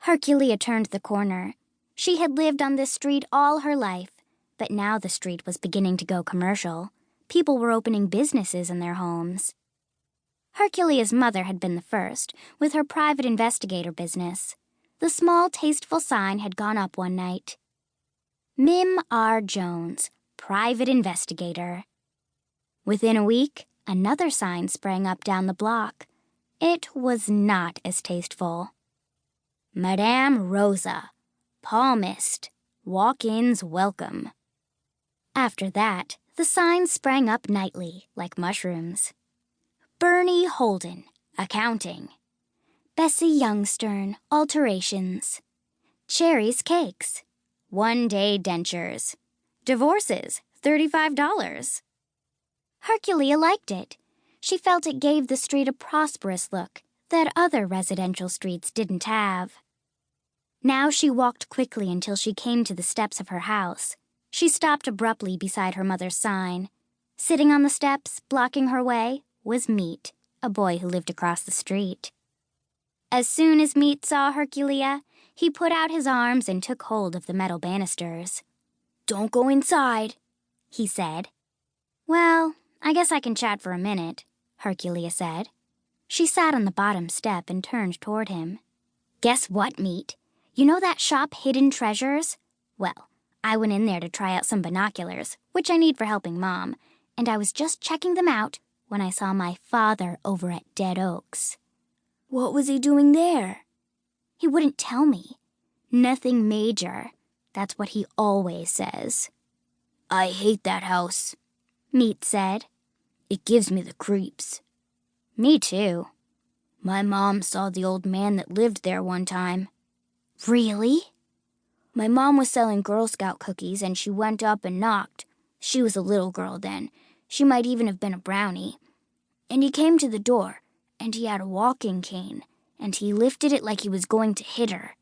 Herculeah turned the corner. She had lived on this street all her life, but now the street was beginning to go commercial. People were opening businesses in their homes. Herculeah's mother had been the first, with her private investigator business. The small, tasteful sign had gone up one night. Mim R. Jones, private investigator. Within a week, another sign sprang up down the block. It was not as tasteful. Madame Rosa, palmist, walk-ins welcome. After that, the signs sprang up nightly, like mushrooms. Bernie Holden, accounting. Bessie Youngstern, alterations. Cherry's cakes. One-day dentures. Divorces, $35. Herculeah liked it. She felt it gave the street a prosperous look that other residential streets didn't have. Now she walked quickly until she came to the steps of her house. She stopped abruptly beside her mother's sign. Sitting on the steps, blocking her way, was Meat, a boy who lived across the street. As soon as Meat saw Herculeah, he put out his arms and took hold of the metal banisters. "Don't go inside," he said. "Well, I guess I can chat for a minute," Herculeah said. She sat on the bottom step and turned toward him. "Guess what, Meat? You know that shop Hidden Treasures? Well, I went in there to try out some binoculars, which I need for helping Mom, and I was just checking them out when I saw my father over at Dead Oaks." "What was he doing there?" "He wouldn't tell me. Nothing major. That's what he always says." "I hate that house," Meat said. "It gives me the creeps." "Me too." "My mom saw the old man that lived there one time." "Really?" "My mom was selling Girl Scout cookies and she went up and knocked. She was a little girl then. She might even have been a brownie. And he came to the door, and he had a walking cane, and he lifted it like he was going to hit her.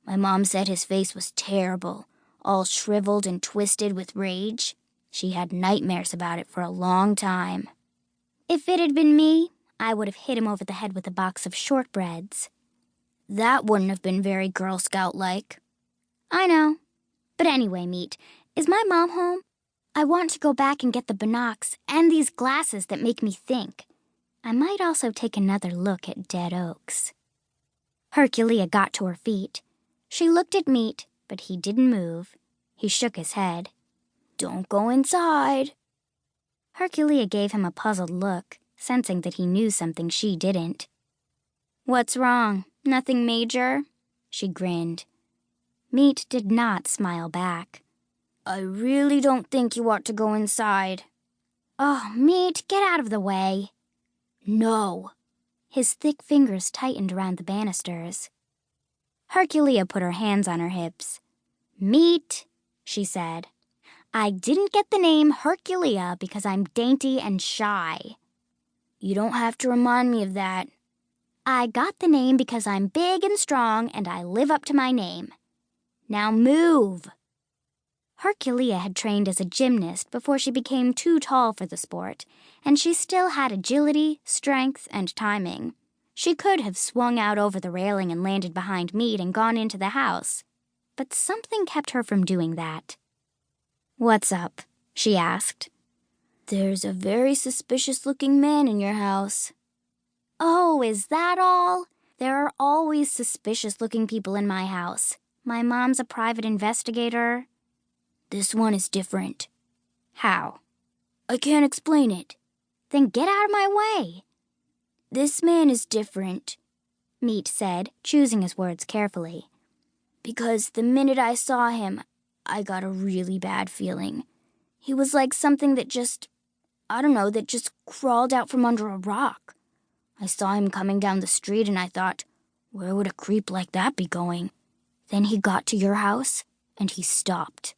My mom said his face was terrible, all shriveled and twisted with rage. She had nightmares about it for a long time." "If it had been me, I would have hit him over the head with a box of shortbreads." "That wouldn't have been very Girl Scout-like." "I know. But anyway, Meat, is my mom home? I want to go back and get the binocs and these glasses that make me think. I might also take another look at Dead Oaks." Herculeah got to her feet. She looked at Meat, but he didn't move. He shook his head. "Don't go inside." Herculeah gave him a puzzled look, sensing that he knew something she didn't. "What's wrong? Nothing major?" She grinned. Meat did not smile back. "I really don't think you ought to go inside." "Oh, Meat, get out of the way." "No." His thick fingers tightened around the banisters. Herculeah put her hands on her hips. "Meat," she said. "I didn't get the name Herculeah because I'm dainty and shy." "You don't have to remind me of that." "I got the name because I'm big and strong and I live up to my name. Now move." Herculeah had trained as a gymnast before she became too tall for the sport, and she still had agility, strength, and timing. She could have swung out over the railing and landed behind Meat and gone into the house, but something kept her from doing that. "What's up?" she asked. "There's a very suspicious-looking man in your house." "Oh, is that all? There are always suspicious-looking people in my house. My mom's a private investigator." "This one is different." "How?" "I can't explain it." "Then get out of my way." "This man is different," Meat said, choosing his words carefully. "Because the minute I saw him, I got a really bad feeling. He was like something that just crawled out from under a rock. I saw him coming down the street and I thought, where would a creep like that be going? Then he got to your house and he stopped."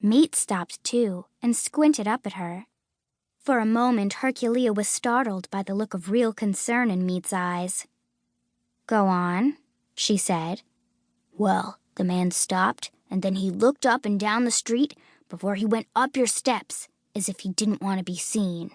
Meat stopped too and squinted up at her. For a moment, Herculeah was startled by the look of real concern in Meat's eyes. "Go on," she said. "Well, the man stopped, and then he looked up and down the street before he went up your steps, as if he didn't want to be seen."